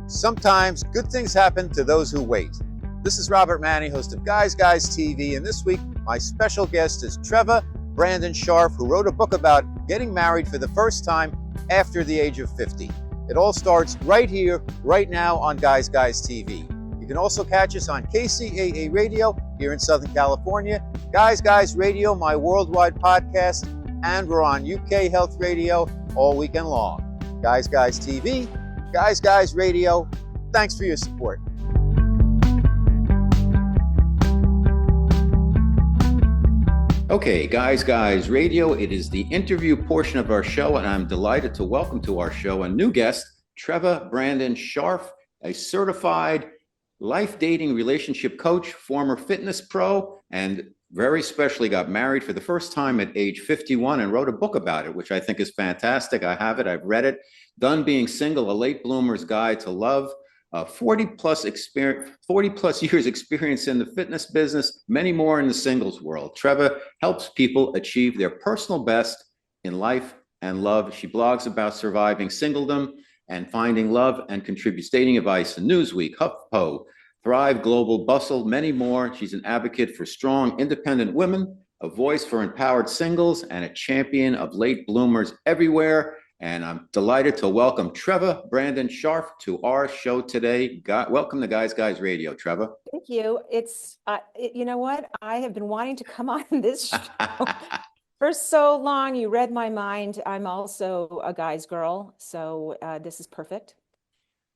Sometimes good things happen to those who wait. This is Robert Manni, host of Guys TV, and this week my special guest is Treva Brandon Scharf, who wrote a book about getting married for the first time after the age of 50. It all starts right here, right now on Guys TV. You can also catch us on KCAA Radio here in Southern California, Guys Radio, my worldwide podcast, and we're on UK Health Radio all weekend long. Guys TV, Guys Radio, thanks for your support. Okay, Guys Radio, it is the interview portion of our show, and I'm delighted to welcome to our show a new guest, Treva Brandon Scharf, a certified life dating relationship coach, former fitness pro, and very specially got married for the first time at age 51 and wrote a book about it, which I think is fantastic. I have it, I've read it. Done Being Single, a Late Bloomer's Guide to Love. 40 plus years experience in the fitness business, many more in the singles world. Treva helps people achieve their personal best in life and love. She blogs about surviving singledom and finding love and contributes dating advice in Newsweek, Huffington Post, Thrive Global, Bustle, many more. She's an advocate for strong, independent women, a voice for empowered singles, and a champion of late bloomers everywhere. And I'm delighted to welcome Treva Brandon Scharf to our show today. Welcome to Guys Radio, Treva. Thank you. It's, you know what? I have been wanting to come on this show for so long. You read my mind. I'm also a guy's girl, so this is perfect.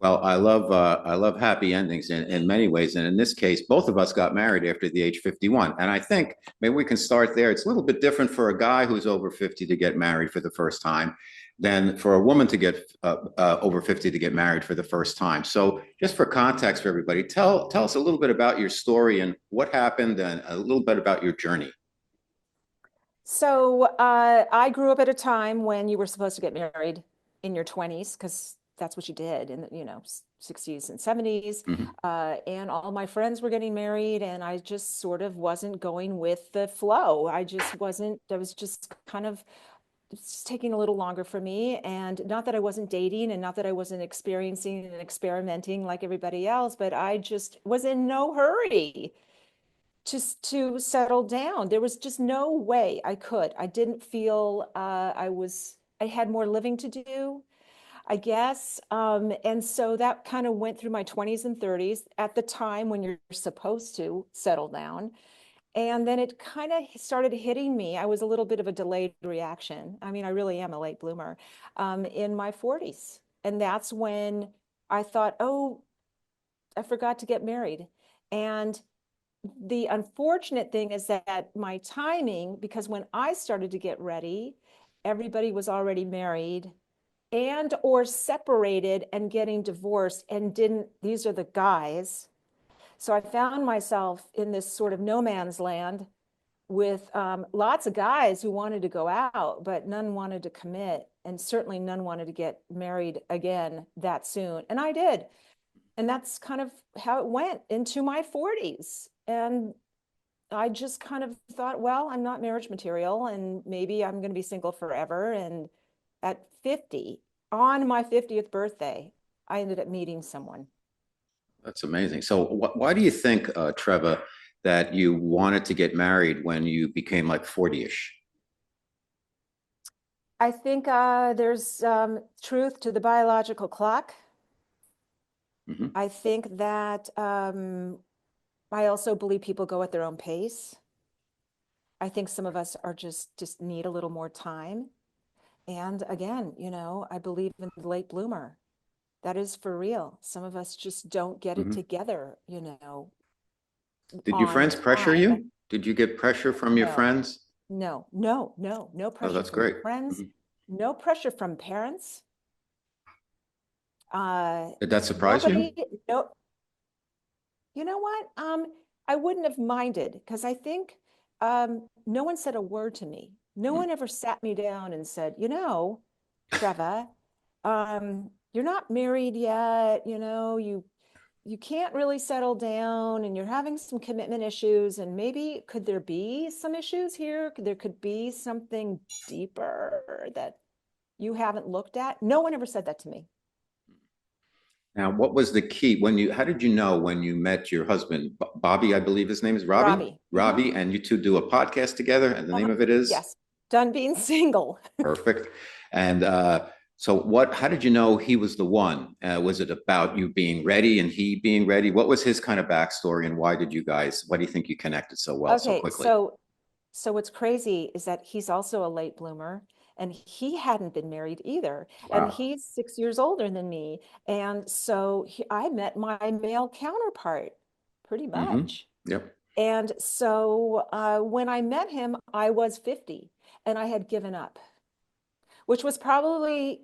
Well, I love happy endings in many ways. And in this case, both of us got married after the age 51. And I think maybe we can start there. It's a little bit different for a guy who's over 50 to get married for the first time than for a woman to get over 50 to get married for the first time. So just for context for everybody, tell us a little bit about your story and what happened and a little bit about your journey. So I grew up at a time when you were supposed to get married in your 20s, because that's what you did in the 60s and 70s. Mm-hmm. And all my friends were getting married, and I just sort of wasn't going with the flow. I was just kind of, it's taking a little longer for me. And not that I wasn't dating and not that I wasn't experiencing and experimenting like everybody else, but I just was in no hurry just to settle down. There was just no way I could. I didn't feel I had more living to do, I guess. And so that kind of went through my 20s and 30s at the time when you're supposed to settle down. And then it kind of started hitting me. I was a little bit of a delayed reaction. I mean, I really am a late bloomer in my 40s. And that's when I thought, oh, I forgot to get married. And the unfortunate thing is that my timing, because when I started to get ready, everybody was already married and or separated and getting divorced and these are the guys. So I found myself in this sort of no man's land with lots of guys who wanted to go out, but none wanted to commit. And certainly none wanted to get married again that soon. And I did. And that's kind of how it went into my 40s. And I just kind of thought, well, I'm not marriage material, and maybe I'm going to be single forever. And at 50, on my 50th birthday, I ended up meeting someone. That's amazing. So why do you think, Treva, that you wanted to get married when you became like 40-ish? I think there's truth to the biological clock. Mm-hmm. I think that I also believe people go at their own pace. I think some of us are just need a little more time. And again, I believe in the late bloomer. That is for real. Some of us just don't get it together, Did your friends pressure you? Did you get pressure from your friends? No pressure. Oh, that's from great. Friends, no pressure from parents. Did that surprise you? No. You know what? I wouldn't have minded, because I think no one said a word to me. No one ever sat me down and said, Treva, you're not married yet, you can't really settle down, and you're having some commitment issues, and maybe could there be some issues here? There could be something deeper that you haven't looked at. No one ever said that to me. Now, what was the key when how did you know when you met your husband, Bobby, I believe his name is Robbie? Robbie. Robbie, and you two do a podcast together, and the name of it is Yes. Done being single. Perfect. And so how did you know he was the one? Was it about you being ready and he being ready? What was his kind of backstory and why do you think you connected so well so Okay, quickly? so what's crazy is that he's also a late bloomer and he hadn't been married either. And Wow. he's 6 years older than me. And so I met my male counterpart pretty Mm-hmm. much. Yep. And so when I met him, I was 50 and I had given up, which was probably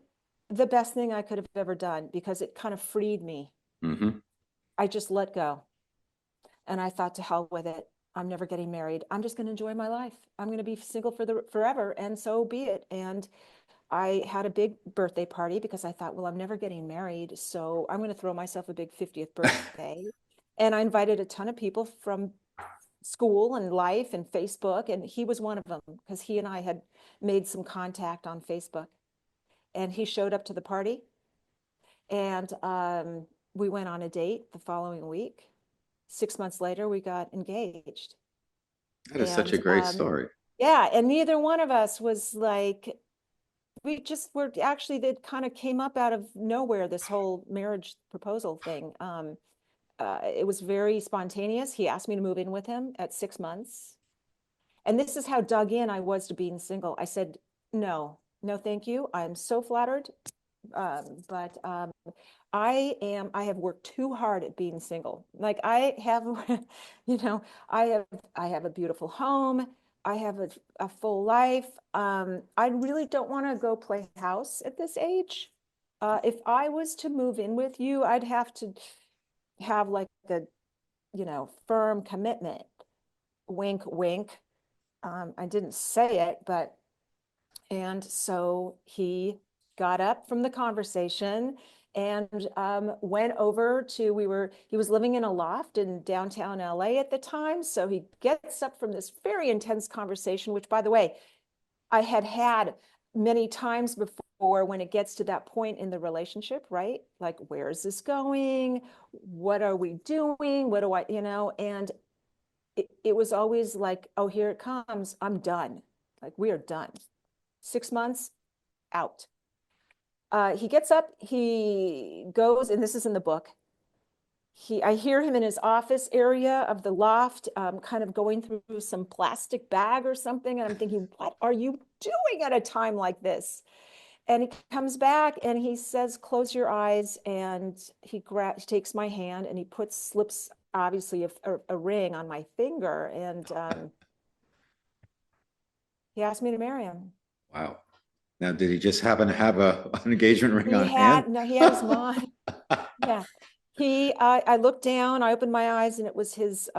the best thing I could have ever done because it kind of freed me. Mm-hmm. I just let go. And I thought, to hell with it. I'm never getting married. I'm just going to enjoy my life. I'm going to be single forever. And so be it. And I had a big birthday party because I thought, well, I'm never getting married. So I'm going to throw myself a big 50th birthday. And I invited a ton of people from school and life and Facebook. And he was one of them because he and I had made some contact on Facebook. And he showed up to the party. And we went on a date the following week. 6 months later, we got engaged. That is such a And great story. yeah, and neither one of us was like, we just were actually, that kind of came up out of nowhere, this whole marriage proposal thing. It was very spontaneous. He asked me to move in with him at 6 months. And this is how dug in I was to being single. I said, no, no, thank you. I'm so flattered. But I have worked too hard at being single. Like I have, you know, I have a beautiful home. I have a full life. I really don't want to go play house at this age. If I was to move in with you, I'd have to have like a, firm commitment. Wink, wink. I didn't say it, but and so he got up from the conversation and went over to, he was living in a loft in downtown LA at the time. So he gets up from this very intense conversation, which, by the way, I had had many times before when it gets to that point in the relationship, right? Like, where is this going? What are we doing? What do I, and it was always like, oh, here it comes. I'm done. Like, we are done. 6 months out. He gets up, he goes, and this is in the book. I hear him in his office area of the loft, kind of going through some plastic bag or something. And I'm thinking, what are you doing at a time like this? And he comes back and he says, close your eyes. And he takes my hand and he slips, obviously, a ring on my finger. And he asked me to marry him. Wow. Now, did he just happen to have an engagement ring on hand? No, he had his mom. Yeah. I looked down, I opened my eyes, and it was his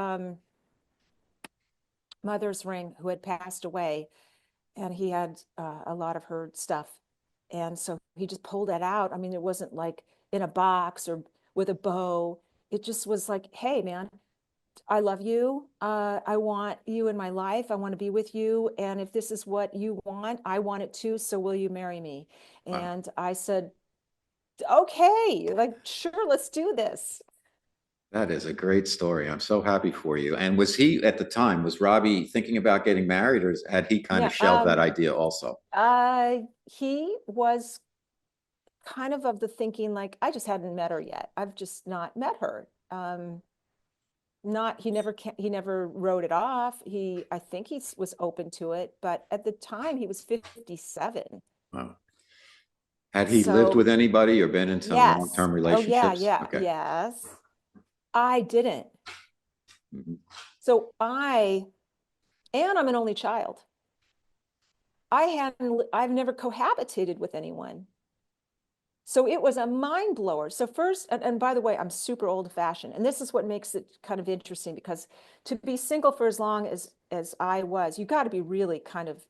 mother's ring, who had passed away. And he had a lot of her stuff. And so he just pulled that out. I mean, it wasn't like in a box or with a bow. It just was like, hey, man, I love you. I want you in my life. I want to be with you. And if this is what you want, I want it too. So will you marry me? Wow. And I said, okay, like, sure, let's do this. That is a great story. I'm so happy for you. And was he at the time, was Robbie thinking about getting married or had he kind of Yeah. shelved that idea also? He was kind of the thinking, like, I just hadn't met her yet. I've just not met her. Not, he never wrote it off. I think he was open to it, but at the time he was 57. Wow. Had he lived So with anybody or been in some yes. long-term Oh yeah, relationships? yeah, Okay. yes. I didn't. Mhm. So I'm an only child. I've never cohabitated with anyone. So it was a mind blower. So first, and by the way, I'm super old fashioned. And this is what makes it kind of interesting, because to be single for as long as I was, you got to be really kind of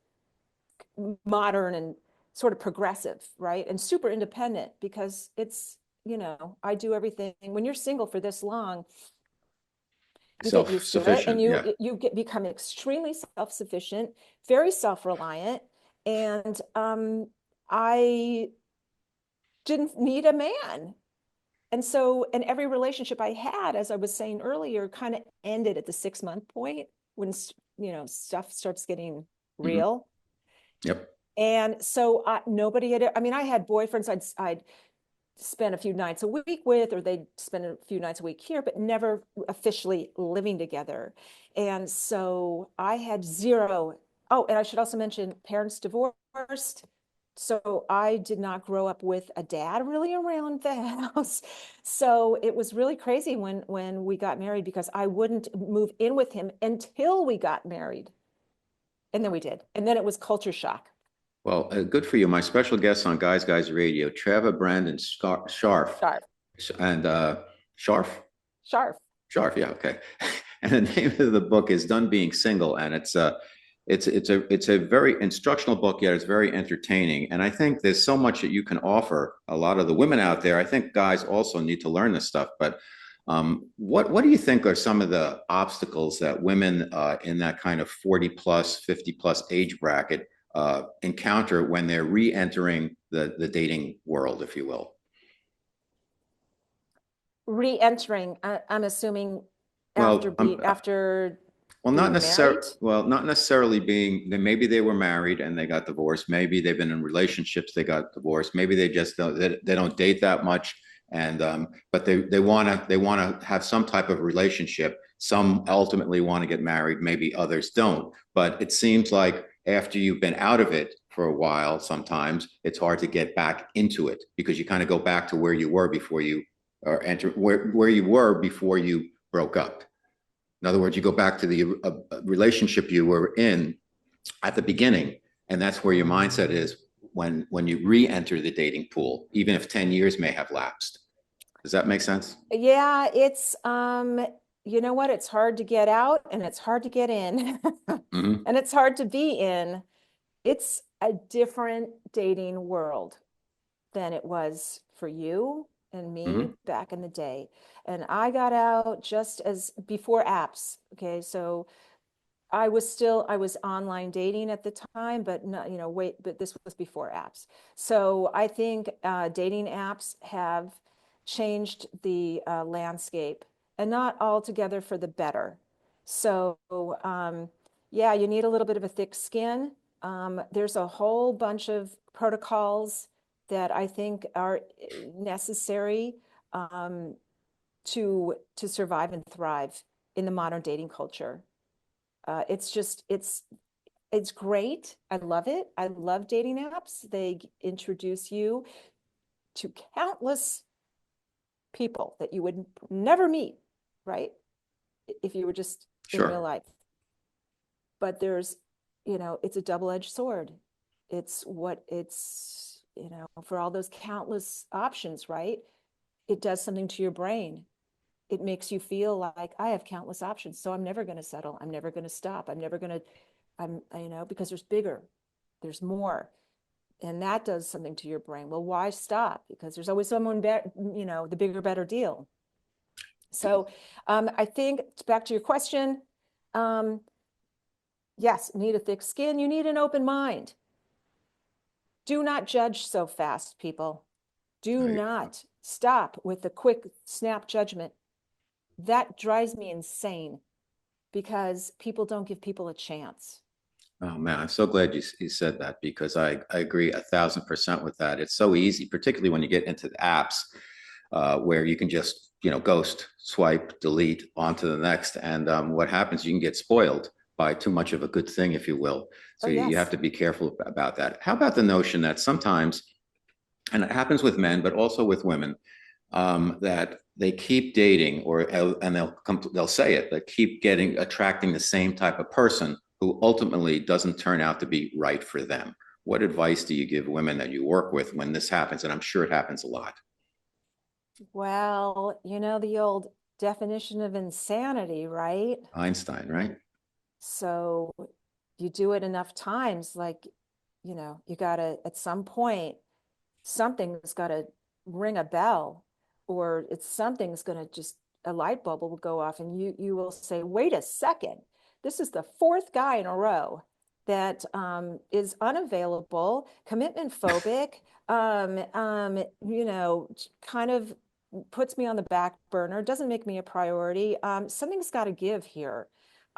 modern and sort of progressive, right? And super independent, because I do everything. When you're single for this long, you get used to it, and Self-sufficient. Yeah. become extremely self-sufficient, very self-reliant. And I didn't need a man. And so, and every relationship I had, as I was saying earlier, kind of ended at the 6 month point when, stuff starts getting Mhm. real. Yep. And so nobody had, I mean, I had boyfriends I'd spend a few nights a week with, or they'd spend a few nights a week here, but never officially living together. And so I had zero. Oh, and I should also mention parents divorced. So I did not grow up with a dad really around the house. So it was really crazy when we got married, because I wouldn't move in with him until we got married. And then we did. And then it was culture shock. Well, good for you. My special guest on Guys Radio, Treva Brandon Scharf, Sharp, and Scharf, sharp. Scharf. Yeah, okay. And the name of the book is "Done Being Single," and it's a very instructional book, yet it's very entertaining. And I think there's so much that you can offer a lot of the women out there. I think guys also need to learn this stuff. But what do you think are some of the obstacles that women in that kind of 40 plus, 50 plus age bracket encounter when they're re-entering the dating world, if you will? Re-entering, I'm assuming Well, after well, not being necessarily. married. Well, not necessarily being. Maybe they were married and they got divorced. Maybe they've been in relationships, they got divorced. Maybe they just don't. They don't date that much, and but they want to have some type of relationship. Some ultimately want to get married. Maybe others don't. But it seems like after you've been out of it for a while, sometimes it's hard to get back into it because you kind of go back to where you were before you or enter where you were before you broke up. In other words, you go back to the relationship you were in at the beginning, and that's where your mindset is when you re-enter the dating pool, even if 10 years may have lapsed. Does that make sense? Yeah, it's you know what? It's hard to get out and it's hard to get in. Mm-hmm. And it's hard to be in. It's a different dating world than it was for you and me Mm-hmm. back in the day. And I got out just as before apps. Okay, so I was online dating at the time, but not, but this was before apps. So I think dating apps have changed the landscape, and not altogether for the better. So yeah, you need a little bit of a thick skin. There's a whole bunch of protocols that I think are necessary to survive and thrive in the modern dating culture. It's just it's great. I love it. I love dating apps. They introduce you to countless people that you would never meet, right? If you were just in real Sure. life. But there's, it's a double-edged sword. For all those countless options, right? It does something to your brain. It makes you feel like I have countless options, so I'm never going to settle. I'm never going to stop. I'm never going to, because there's more. And that does something to your brain. Well, why stop? Because there's always someone better, the bigger, better deal. So I think back to your question, um, yes, you need a thick skin. You need an open mind. Do not judge so fast, people. Do There you go. not stop with the quick snap judgment. That drives me insane because people don't give people a chance. Oh man, I'm so glad you said that because I agree 1,000% with that. It's so easy, particularly when you get into the apps where you can just ghost, swipe, delete on to the next, and what happens? You can get spoiled by too much of a good thing, if you will. Oh, So you have yes. to be careful about that. How about the notion that sometimes, and it happens with men, but also with women, that they keep dating, and they'll say it, they keep attracting the same type of person who ultimately doesn't turn out to be right for them. What advice do you give women that you work with when this happens? And I'm sure it happens a lot. Well, the old definition of insanity, right? Einstein, right? So you do it enough times, like, you gotta, at some point, something's gotta ring a bell, or something's gonna just, a light bulb will go off, and you will say, wait a second, this is the fourth guy in a row that is unavailable, commitment phobic, kind of puts me on the back burner, doesn't make me a priority. Something's got to give here.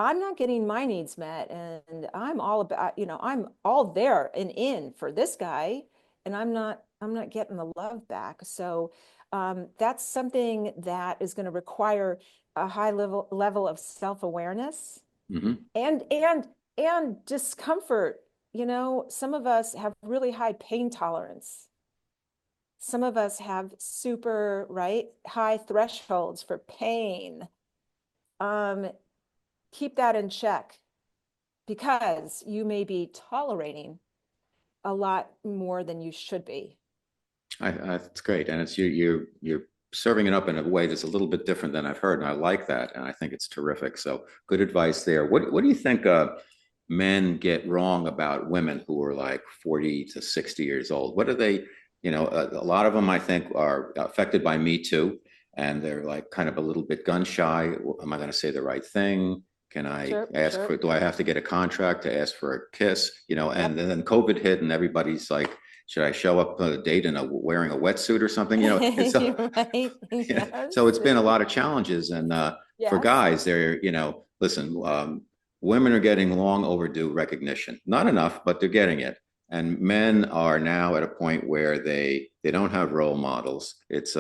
I'm not getting my needs met, and I'm all about, I'm all there and in for this guy, and I'm not getting the love back. So that's something that is going to require a high level of self-awareness Hmm. and discomfort. Some of us have really high pain tolerance. Some of us have super, right, high thresholds for pain. Um, Keep that in check, because you may be tolerating a lot more than you should be. It's great, and you're serving it up in a way that's a little bit different than I've heard, and I like that, and I think it's terrific. So good advice there. What do you think men get wrong about women who are like 40 to 60 years old? What are they? A lot of them I think are affected by Me Too, and they're like kind of a little bit gun shy. Am I going to say the right thing? Can I Sure, ask sure. for? Do I have to get a contract to ask for a kiss? And Yep. then COVID hit, and everybody's like, should I show up on a date wearing a wetsuit or something? And so You're right. yeah, so Yes. it's been a lot of challenges. And for Yes. guys, they're listen, women are getting long overdue recognition. Not enough, but they're getting it. And men are now at a point where they don't have role models. It's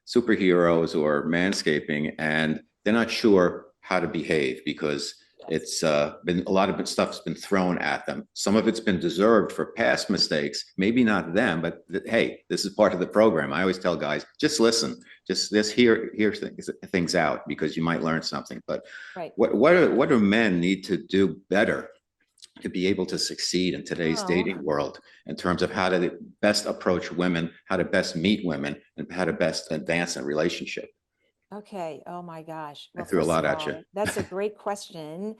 superheroes or manscaping, and they're not sure how to behave because Yes. it's been a lot of stuff's been thrown at them. Some of it's been deserved for past mistakes. Maybe not them, but hey, this is part of the program. I always tell guys, just listen, just hear things out because you might learn something. But Right. what do men need to do better to be able to succeed in today's Oh, dating world in terms of how to best approach women, how to best meet women, and how to best advance a relationship? okay. Oh my gosh. I Well, threw a first lot of at you. all, that's a great question.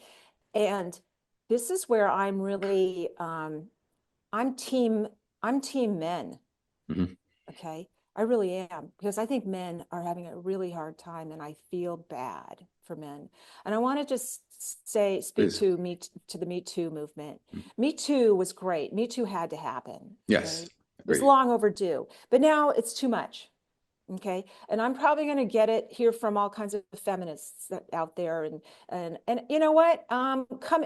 And this is where I'm really, I'm team, I'm team men. Mhm. Okay. I really am, because I think men are having a really hard time, and I feel bad for men. And I want to just speak Please. to the Me Too movement. Me Too was great. Me Too had to happen. Okay. Yes, It was agreed. long overdue, but now it's too much. Okay. And I'm probably going to get it here from all kinds of feminists out there. And you know what? Come,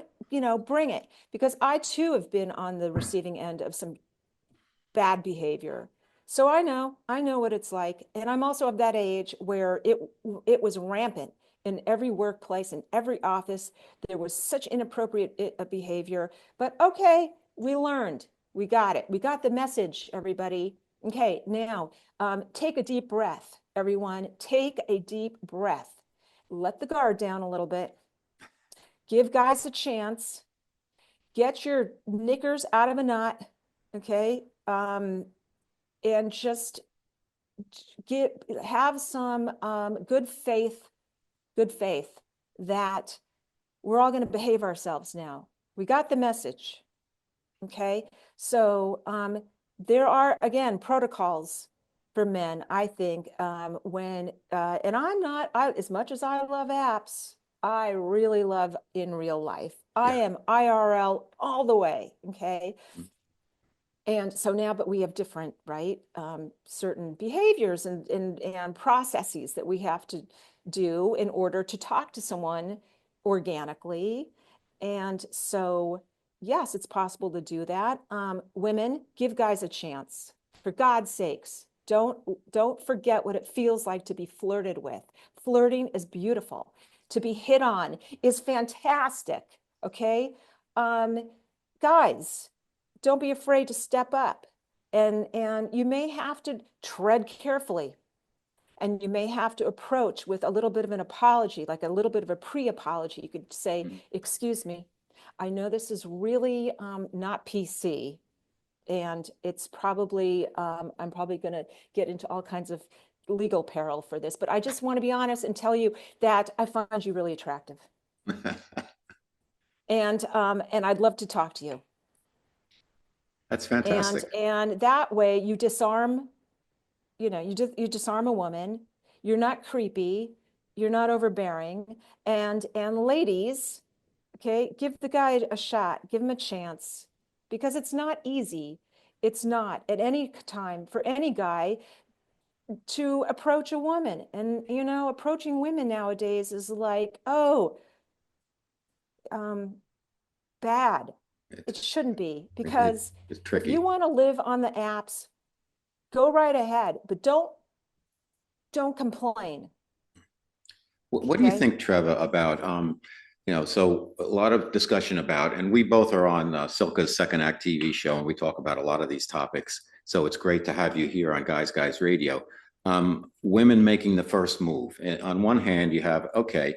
bring it, because I too have been on the receiving end of some bad behavior. So I know what it's like. And I'm also of that age where it was rampant in every workplace, in every office. There was such inappropriate behavior. But okay, we learned. We got it. We got the message, everybody. Okay, now take a deep breath, everyone. Take a deep breath. Let the guard down a little bit. Give guys a chance. Get your knickers out of a knot. Okay. And just have some good faith that we're all going to behave ourselves now. We got the message. Okay. So there are, again, protocols for men, I think, when, and I'm not, as much as I love apps, I really love in real life. I Yeah. am IRL all the way. Okay. And so now, but we have different, right, certain behaviors and processes that we have to do in order to talk to someone organically. And so, yes, it's possible to do that. Women, give guys a chance. For God's sakes, don't forget what it feels like to be flirted with. Flirting is beautiful. To be hit on is fantastic. Okay, guys, don't be afraid to step up, and you may have to tread carefully, and you may have to approach with a little bit of an apology, like a little bit of a pre-apology. You could say, excuse me, I know this is really not PC, and it's probably I'm probably going to get into all kinds of legal peril for this, but I just want to be honest and tell you that I find you really attractive, and I'd love to talk to you. That's and fantastic. and that way you disarm, you disarm a woman. You're not creepy, you're not overbearing. And ladies, okay, give the guy a shot, give him a chance, because it's not easy. It's not at any time for any guy to approach a woman. And, you know, approaching women nowadays is like, oh, bad. It shouldn't be, because It's if you tricky. want to live on the apps, go right ahead, but don't complain. What do you Okay. think, Treva, about so a lot of discussion about, and we both are on Silka's Second Act TV show, and we talk about a lot of these topics. So it's great to have you here on Guys Radio. Women making the first move. And on one hand, you have, okay,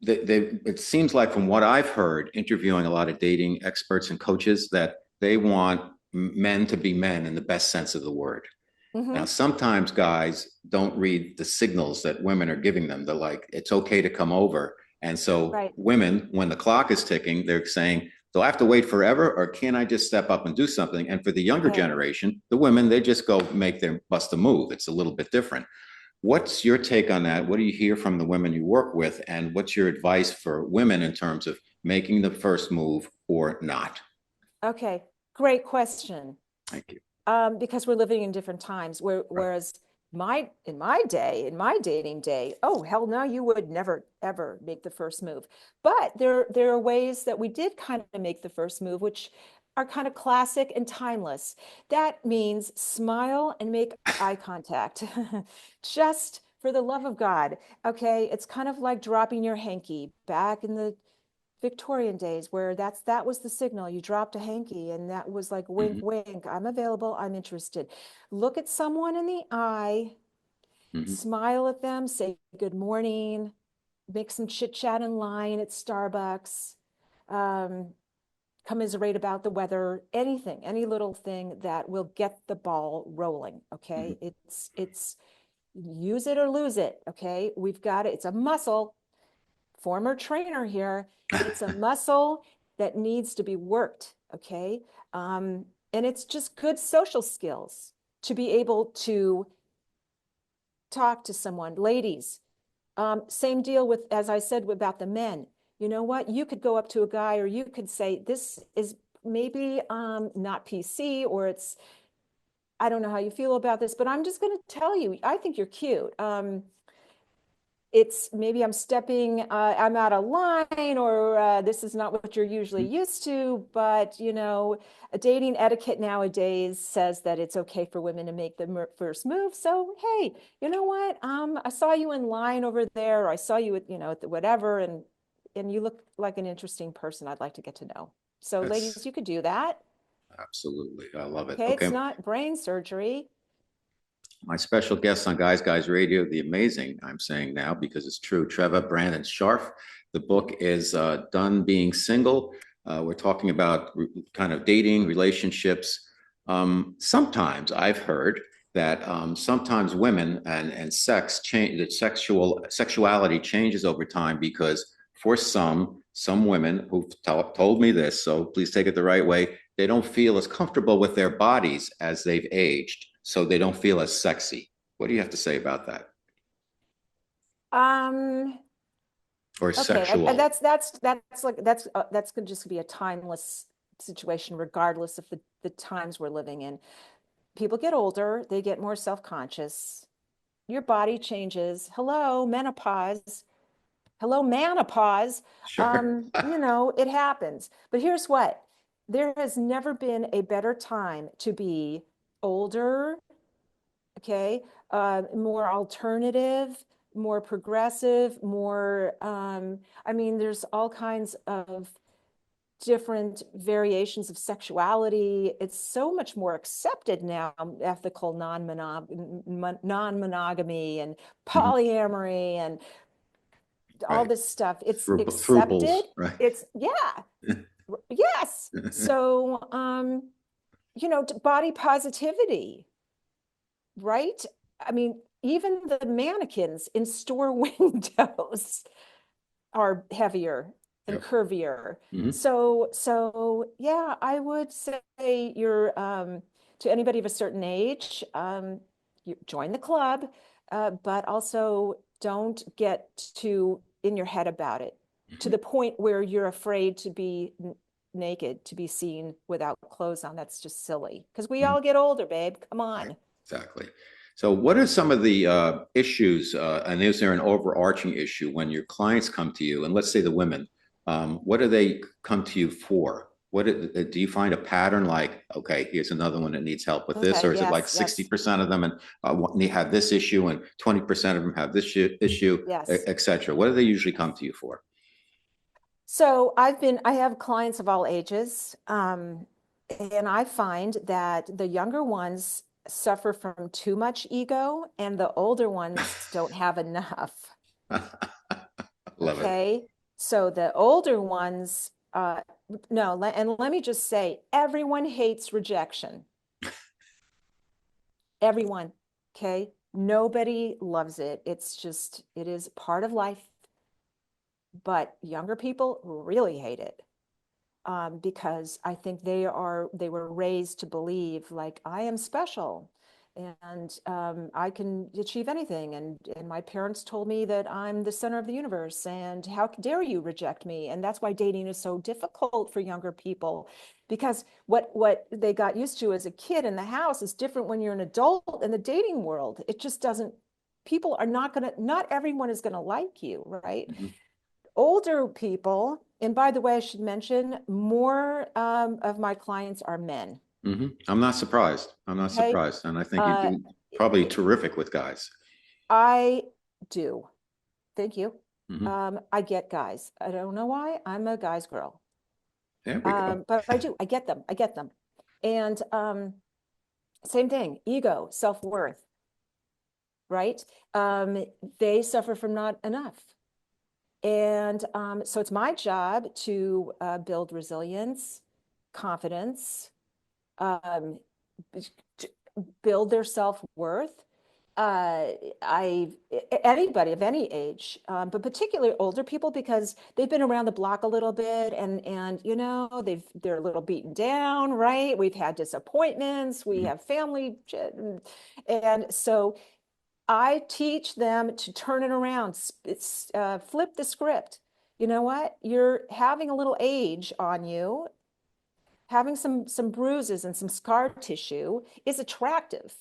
it seems like from what I've heard, interviewing a lot of dating experts and coaches, that they want men to be men in the best sense of the word. Now, Mm-hmm. sometimes guys don't read the signals that women are giving them. They're like, it's okay to come over. And so Right. women, when the clock is ticking, they're saying, do I have to wait forever, or can I just step up and do something? And for the younger Okay. generation, the women, they just go make their bust a move. It's a little bit different. What's your take on that? What do you hear from the women you work with? And what's your advice for women in terms of making the first move or not? Okay. Great question. Thank you. Because we're living in different times, Right. whereas in my dating day, oh hell no, you would never ever make the first move. But there are ways that we did kind of make the first move, which are kind of classic and timeless. That means smile and make eye contact. Just for the love of God. Okay, it's kind of like dropping your hanky back in the Victorian days, where that was the signal. You dropped a hanky and that was like wink, Mm-hmm. wink. I'm available. I'm interested. Look at someone in the eye, Mm-hmm. smile at them, say good morning, make some chit chat in line at Starbucks, um, commiserate about the weather, anything, any little thing that will get the ball rolling. Mm-hmm. Okay. It's use it or lose it. Okay. We've got it. It's a muscle. Former trainer here. It's a muscle that needs to be worked. Okay. And it's just good social skills to be able to talk to someone. Ladies, same deal with, as I said, about the men. You know what? You could go up to a guy, or you could say, this is maybe not PC, or it's, I don't know how you feel about this, but I'm just going to tell you, I think you're cute. It's maybe I'm out of line, or this is not what you're usually used to. But, you know, a dating etiquette nowadays says that it's okay for women to make the first move. So, hey, you know what? I saw you in line over there, or I saw you at, at the whatever, and you look like an interesting person I'd like to get to know. So, That's ladies, you could do that. absolutely, I love it. Okay, it's Okay. not brain surgery. My special guest on Guys Radio, the amazing, I'm saying now because it's true, Treva Brandon Scharf. The book is Done Being Single. We're talking about kind of dating, relationships. Sometimes I've heard that sometimes women and sex change, that sexuality changes over time, because for some women who've told me this, so please take it the right way, they don't feel as comfortable with their bodies as they've aged, so they don't feel as sexy. What do you have to say about that? Um, Or Okay, and sexual? that's gonna just be a timeless situation, regardless of the times we're living in. People get older, they get more self-conscious. Your body changes. Hello, menopause. Hello, menopause. Sure. It happens. But here's what: there has never been a better time to be older, okay, more alternative, more progressive, more, I mean, there's all kinds of different variations of sexuality. It's so much more accepted now, ethical non-monogamy and Mhm. polyamory and all Right. this stuff. It's Thruples, accepted. right? It's, yeah, yes. So, body positivity, right? I mean, even the mannequins in store windows are heavier and Yep. curvier. Mhm. So yeah, I would say you're to anybody of a certain age, you join the club, but also don't get too in your head about it, to Mhm. the point where you're afraid to be naked, to be seen without clothes on. That's just silly, because we Mhm. all get older, babe. Come Right. on. Exactly. So what are some of the issues, and is there an overarching issue when your clients come to you, and let's say the women, what do they come to you for? Do you find a pattern like, okay, here's another one that needs help with this, Okay, or is it like yes, yes, 60% of them and they have this issue and 20% of them have this issue, yes. et cetera? What do they usually come to you for? So I have clients of all ages, and I find that the younger ones suffer from too much ego and the older ones don't have enough. Love it. Okay. So the older ones, no, and let me just say, everyone hates rejection. Everyone. Okay. Nobody loves it. It's just, it is part of life. But younger people really hate it. Because I think they were raised to believe like I am special and I can achieve anything. And my parents told me that I'm the center of the universe and how dare you reject me? And that's why dating is so difficult for younger people because what they got used to as a kid in the house is different when you're an adult in the dating world. It just doesn't, people are not everyone is gonna like you, right? Mhm. Older people, and by the way, I should mention more of my clients are men. I'm not surprised. I'm not Okay. surprised. And I think you Uh, do probably terrific with guys. I do. Thank you. Hmm. I get guys. I don't know why. I'm a guy's girl. There we go. But I do. I get them. I get them. And same thing, ego, self-worth, right? They suffer from not enough. And so it's my job to build resilience, confidence, um, build their self-worth. I Anybody of any age, but particularly older people because they've been around the block a little bit and they're a little beaten down, right? We've had disappointments, we Mhm. have family, and so I teach them to turn it around, flip the script. You know what? You're having a little age on you, having some bruises and some scar tissue is attractive.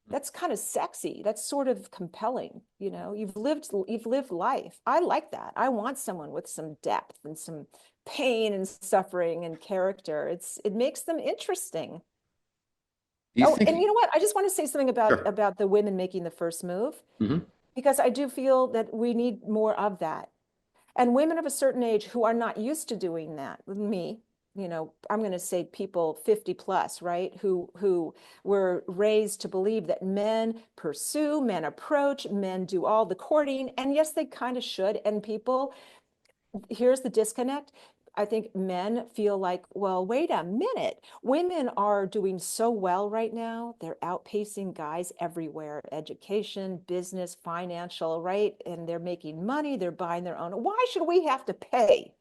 That's kind of sexy. That's sort of compelling. You've lived life. I like that. I want someone with some depth and some pain and suffering and character. It makes them interesting. Do you Oh, and you think? know what? I just want to say something Sure. about the women making the first move Hmm. because I do feel that we need more of that. And women of a certain age who are not used to doing that, me, I'm going to say people 50 plus, right? Who were raised to believe that men pursue, men approach, men do all the courting. And yes, they kind of should. And people, here's the disconnect. I think men feel like, well, wait a minute. Women are doing so well right now. They're outpacing guys everywhere, education, business, financial, right? And they're making money, they're buying their own. Why should we have to pay?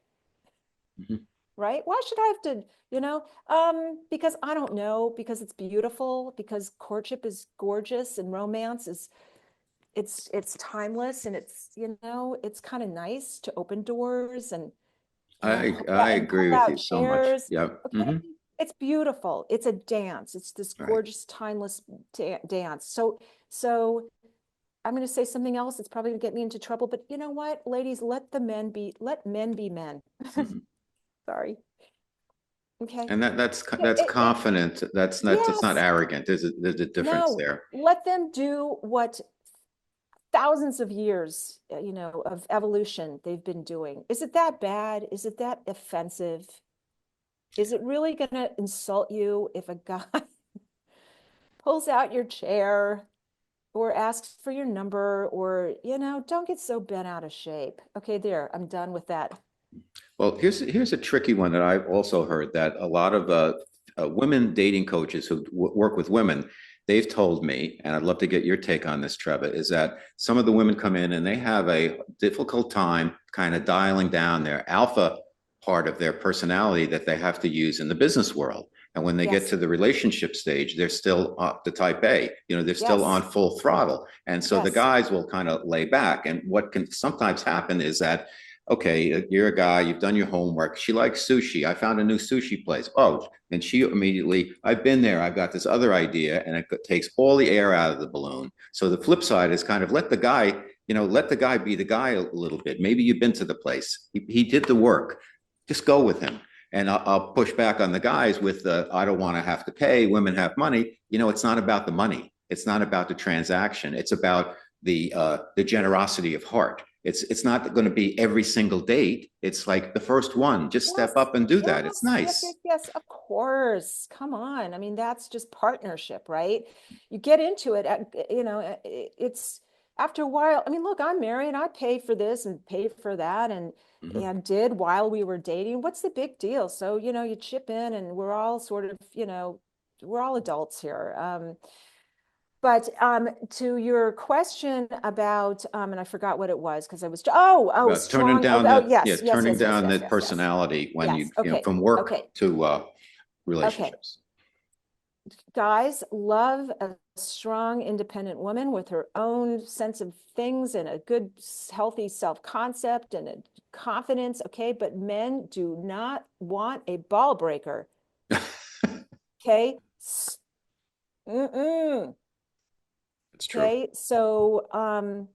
Hmm. Right? Why should I have to, because I don't know, because it's beautiful, because courtship is gorgeous and romance is it's timeless and it's kind of nice to open doors and I and agree pull with out you so much. chairs. Yeah. Okay. It's beautiful. It's a dance. It's this Right. gorgeous, timeless dance. So I'm going to say something else that's probably going to get me into trouble, but you know what, ladies, let men be men. Hmm. Sorry. Okay. And that's It, confident. That's not yes. arrogant. There's a difference No, there. let them do what thousands of years, of evolution they've been doing. Is it that bad? Is it that offensive? Is it really going to insult you if a guy pulls out your chair or asks for your number or, don't get so bent out of shape. Okay, there, I'm done with that. Well, here's a tricky one that I've also heard that a lot of women dating coaches who work with women, they've told me, and I'd love to get your take on this, Treva, is that some of the women come in and they have a difficult time kind of dialing down their alpha part of their personality that they have to use in the business world. And when they get Yes, to the relationship stage, they're still the type A, they're still on yes, full throttle. And so the yes, guys will kind of lay back. And what can sometimes happen is that okay, you're a guy, you've done your homework. She likes sushi. I found a new sushi place. Oh, and she immediately, I've been there. I've got this other idea, and it takes all the air out of the balloon. So the flip side is kind of let the guy, let the guy be the guy a little bit. Maybe you've been to the place. He did the work. Just go with him. And I'll push back on the guys with the, I don't want to have to pay. Women have money. It's not about the money. It's not about the transaction. It's about the generosity of heart. It's not going to be every single date. It's like the first one. Just step up and do that. It's nice. Yes, of course. Come on. I mean, that's just partnership, right? You get into it, it's after a while. I mean, look, I'm married. I pay for this and pay for that and did while we were dating. What's the big deal? So, you chip in and we're all sort of, we're all adults here. But to your question about, and I forgot what it was because I was, turning strong. down turning down yes, that personality when yes. Okay. from work Okay. to relationships. Guys love a strong, independent woman with her own sense of things and a good, healthy self-concept and a confidence. Okay. But men do not want a ball breaker. Okay. It's true. Okay. So,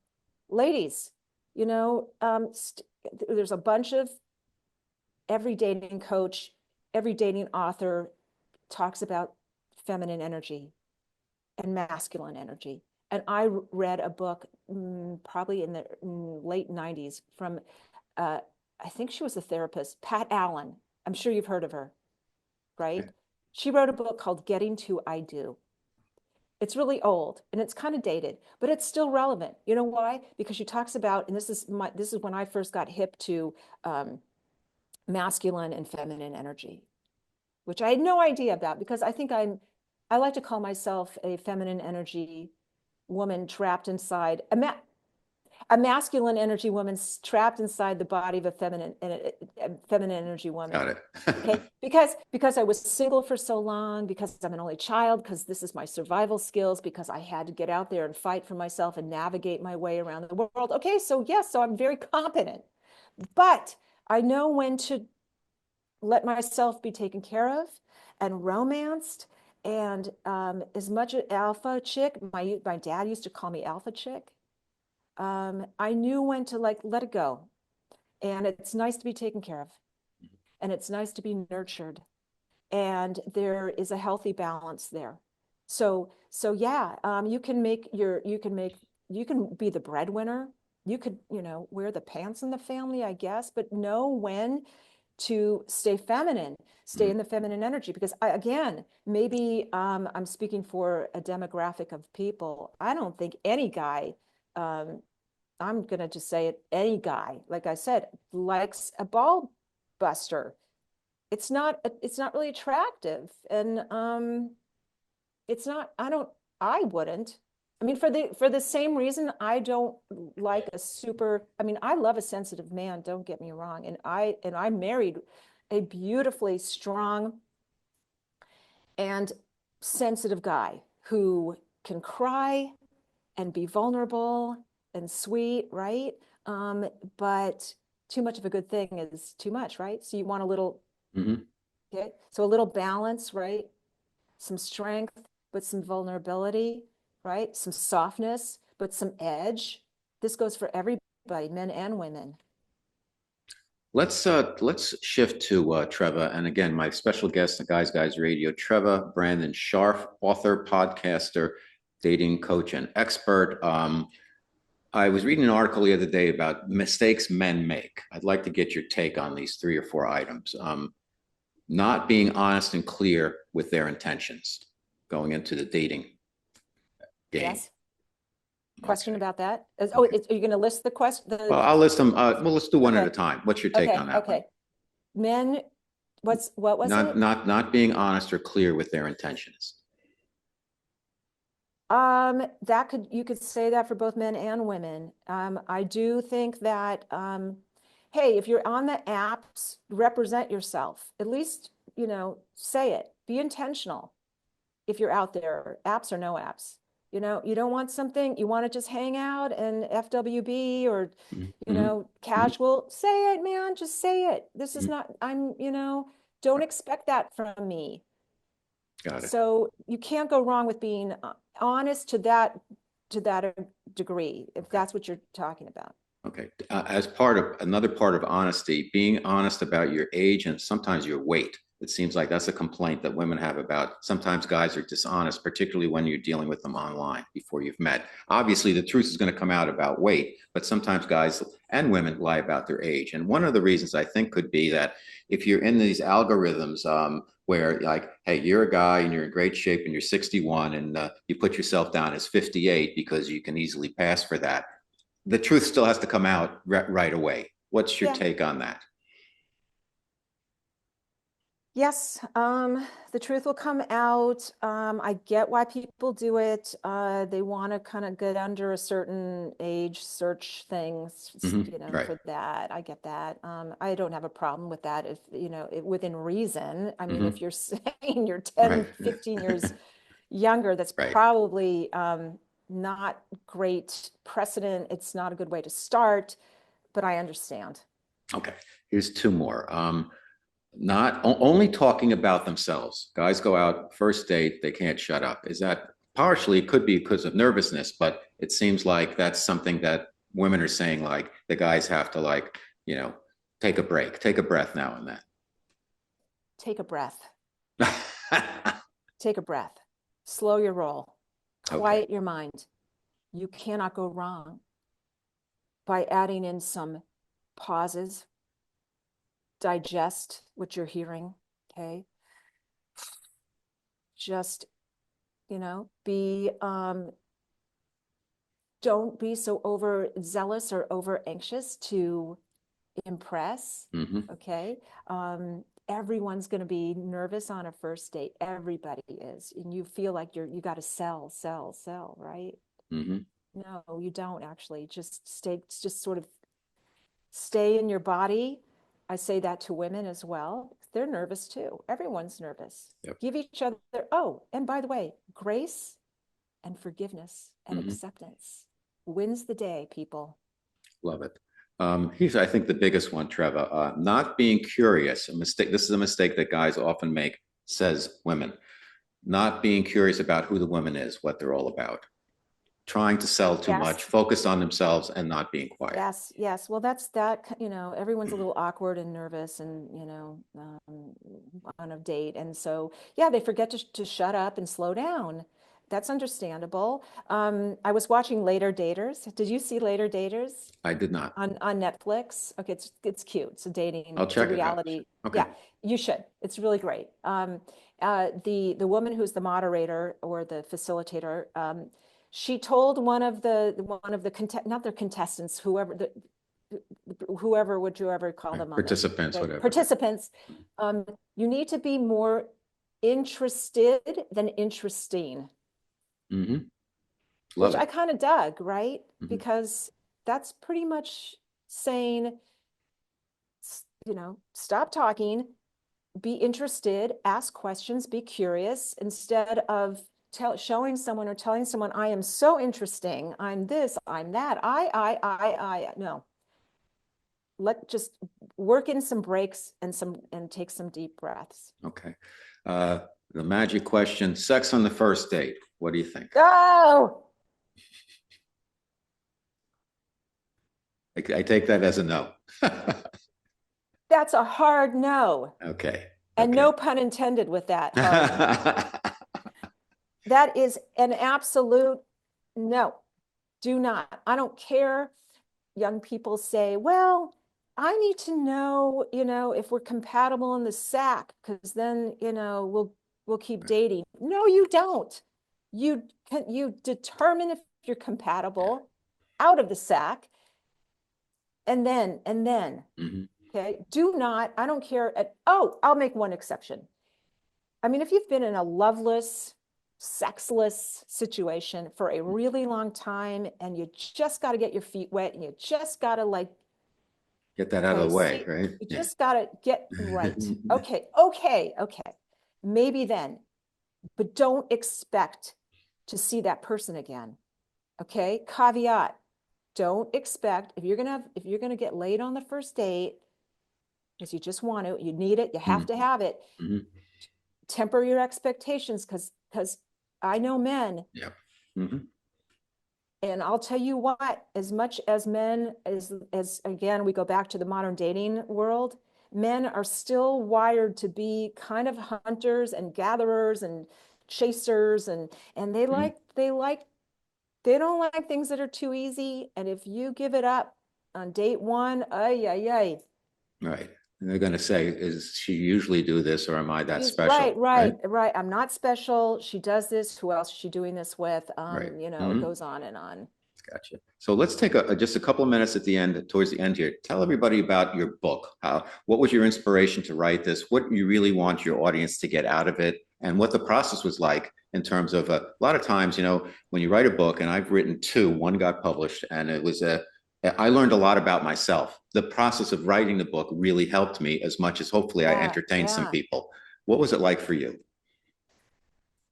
ladies, there's a bunch of every dating coach, every dating author talks about feminine energy and masculine energy. And I read a book probably in the late 90s from, I think she was a therapist, Pat Allen. I'm sure you've heard of her, right? Okay. She wrote a book called Getting to I Do. It's really old and it's kind of dated, but it's still relevant. You know why? Because she talks about, and this is when I first got hip to masculine and feminine energy, which I had no idea about because I like to call myself a feminine energy woman trapped inside a masculine energy woman trapped inside the body of a feminine energy woman. Got it. Okay, because I was single for so long, because I'm an only child, because this is my survival skills, because I had to get out there and fight for myself and navigate my way around the world. Okay, so yes, so I'm very competent, but I know when to let myself be taken care of and romanced. And as much an alpha chick, my dad used to call me alpha chick. I knew when to let it go. And it's nice to be taken care of. And it's nice to be nurtured. And there is a healthy balance there. So yeah, you can be the breadwinner. You could, wear the pants in the family, I guess, but know when to stay feminine, stay in the feminine energy. Because maybe I'm speaking for a demographic of people. I don't think any guy, I'm going to just say it, any guy, like I said, likes a ball buster. It's not really attractive. And I wouldn't. I mean, for the same reason, I don't like I love a sensitive man, don't get me wrong. And I married a beautifully strong and sensitive guy who can cry and be vulnerable and sweet, right? But too much of a good thing is too much, right? So you want a little, okay? So a little balance, right? Some strength, but some vulnerability, right? Some softness, but some edge. This goes for everybody, men and women. Let's shift to Treva, and again, my special guest, the Guys Radio, Treva Brandon Scharf, author, podcaster, dating coach, and expert. I was reading an article the other day about mistakes men make. I'd like to get your take on these 3 or 4 items. Not being honest and clear with their intentions going into the dating game. Yes. Question about that? Are you going to list the question? Well, I'll list them. Well, let's do one at a time. What's your take on that? Okay. Men, what was it? Not being honest or clear with their intentions. You could say that for both men and women. I do think that, hey, if you're on the apps, represent yourself. At least, say it. Be intentional. If you're out there, apps or no apps. You know, you don't want something, you want to just hang out and FWB or, you know, casual, say it, man, just say it. This is not, don't expect that from me. Got it. So you can't go wrong with being honest to that degree, if that's what you're talking about. Okay. As part of another part of honesty, being honest about your age and sometimes your weight. It seems like that's a complaint that women have about sometimes guys are dishonest, particularly when you're dealing with them online before you've met. Obviously, the truth is going to come out about weight, but sometimes guys and women lie about their age. And one of the reasons I think could be that if you're in these algorithms where like, hey, you're a guy and you're in great shape and you're 61 and you put yourself down as 58 because you can easily pass for that, the truth still has to come out right away. What's your take on that? Yes, the truth will come out. I get why people do it. They want to kind of get under a certain age, search things, you know, Right. for that. I get that. I don't have a problem with that if, you know, within reason. I mean, if you're saying you're 10, Right. 15 years younger, that's Right. probably not great precedent. It's not a good way to start, but I understand. Okay. Here's two more. Not only talking about themselves. Guys go out first date, they can't shut up. Is that partially it could be because of nervousness, but it seems like that's something that women are saying like the guys have to like, you know, take a break, take a breath now and Take a breath. then. Take a breath. Slow your roll. Quiet Okay. your mind. You cannot go wrong by adding in some pauses. Digest what you're hearing. Okay. Just, you know, don't be so overzealous or over anxious to impress. Okay. Everyone's going to be nervous on a first date. Everybody is. And you feel like you got to sell, right? No, you don't actually. Just sort of stay in your body. I say that to women as well. They're nervous too. Everyone's nervous. Yep. Give each other, oh, and by the way, grace and forgiveness and acceptance wins the day, people. Love it. Here's, I think, the biggest one, Treva. Not being curious. A mistake. This is a mistake that guys often make, says women. Not being curious about who the woman is, what they're all about. Trying to sell too much, Yes. focused on themselves and not being quiet. Yes. Well, that's that, you know, everyone's a little awkward and nervous and, you know, on a date. And so, yeah, they forget to shut up and slow down. That's understandable. I was watching Later Daters. Did you see Later Daters? I did not. On Netflix. Okay, it's cute. It's a dating, I'll it's a check it out. reality. Okay. Yeah, you should. It's really great. The woman who's the moderator or the facilitator, she told one of the not their contestants, whoever would you ever call them on Participants, the whatever. participants, you need to be more interested than interesting. Love Which it. I kind of dug, right? Because that's pretty much saying, you know, stop talking, be interested, ask questions, be curious, instead of showing someone or telling someone, I am so interesting, I'm this, I'm that, no. Just work in some breaks and take some deep breaths. Okay. The magic question, sex on the first date. What do you think? Oh, I take that as a no. that's a hard no. Okay. And no pun intended with that. That is an absolute no. Do not. I don't care. Young people say, well, I need to know, you know, if we're compatible in the sack, because then, you know, we'll keep dating. No, you don't. You determine if you're compatible out of the sack, and then, okay. Do not, I don't care I'll make one exception. I mean, if you've been in a loveless, sexless situation for a really long time and you just got to get your feet wet and you just got to like get that out of the way, right? You just got to get right. Okay. Maybe then, but don't expect to see that person again. Okay. Caveat. Don't expect if you're gonna get laid on the first date, because you just want to, you need it, you have to have it. Mhm. Temper your expectations, because I know men. Yeah. Mhm. And I'll tell you what, as much as men, as again, we go back to the modern dating world, men are still wired to be kind of hunters and gatherers and chasers, and they don't like things that are too easy. And if you give it up on date one, ay. Right. And they're going to say, is she usually do this, or am I that special? Right. I'm not special. She does this. Who else is she doing this with? Right. It goes on and on. Gotcha. So let's take just a couple of minutes at the end, towards the end here. Tell everybody about your book. What was your inspiration to write this? What you really want your audience to get out of it, and what the process was like in terms of a lot of times, when you write a book, and I've written two, one got published, and I learned a lot about myself. The process of writing the book really helped me as much as hopefully I entertained some people. What was it like for you?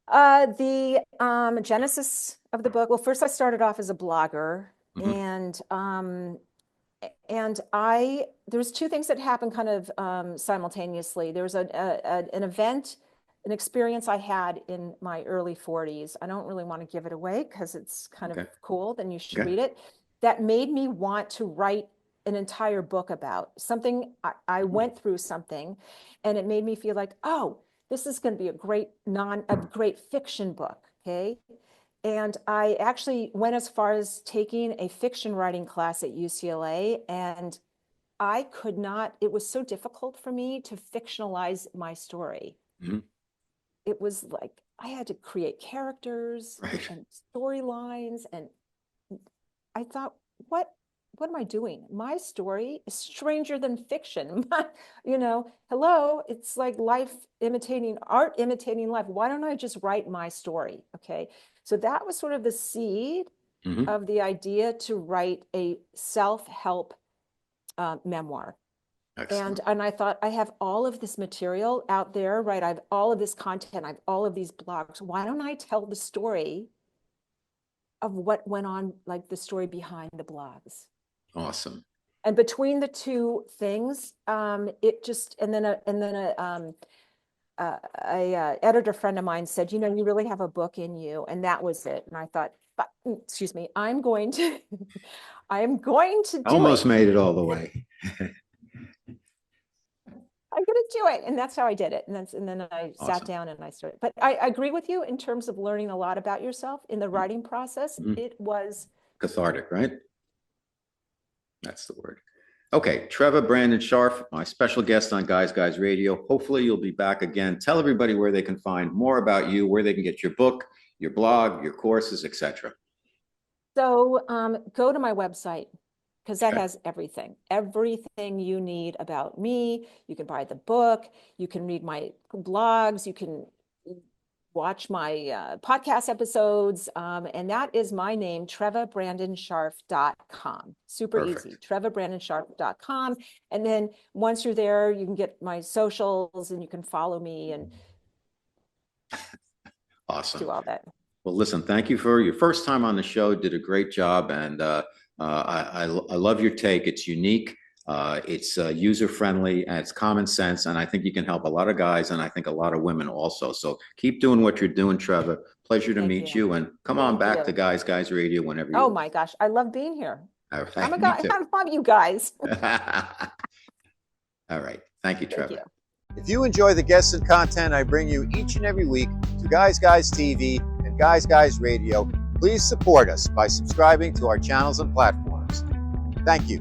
The genesis of the book. Well, first I started off as a blogger, and there's two things that happened kind of simultaneously. There was an event, an experience I had in my early 40s. I don't really want to give it away because it's kind of cool. Then you should read it. That made me want to write an entire book about something. I went through something, and it made me feel like, oh, this is going to be a great fiction book. Okay. And I actually went as far as taking a fiction writing class at UCLA, and I could not, it was so difficult for me to fictionalize my story. It was like, I had to create characters and storylines. And I thought, what am I doing? My story is stranger than fiction. Hello, it's like art imitating life. Why don't I just write my story? Okay. So that was sort of the seed of the idea to write a self-help memoir. And I thought, I have all of this material out there, right? I have all of this content. I have all of these blogs. Why don't I tell the story of what went on, like the story behind the blogs? Awesome. And between the two things, it just, and then a editor friend of mine said, you really have a book in you. And that was it. And I thought, excuse me, I'm going to do Almost made it all the way. I'm going to do it. And that's how I did it. And then I sat down and I started. But I agree with you in terms of learning a lot about yourself in the writing process. It was cathartic, right? That's the word. Okay, Treva Brandon Scharf, my special guest on Guys Radio. Hopefully you'll be back again. Tell everybody where they can find more about you, where they can get your book, your blog, your courses, etc. So go to my website, because that has everything you need about me. You can buy the book, you can read my blogs, you can watch my podcast episodes. And that is my name, TrevaBrandonScharf.com. Super easy, TrevaBrandonScharf.com. And then once you're there, you can get my socials and you can follow me and do all that. Well, listen, thank you for your first time on the show. Did a great job. And I love your take. It's unique. It's user-friendly, and it's common sense. And I think you can help a lot of guys, and I think a lot of women also. So keep doing what you're doing, Treva. Pleasure to meet you. And come on back to Guys Radio whenever you want. Oh my gosh, I love being here. I'm fun you guys. All right. Thank you, Treva. Thank you. If you enjoy the guests and content I bring you each and every week to Guys TV and Guys Radio, please support us by subscribing to our channels and platforms. Thank you.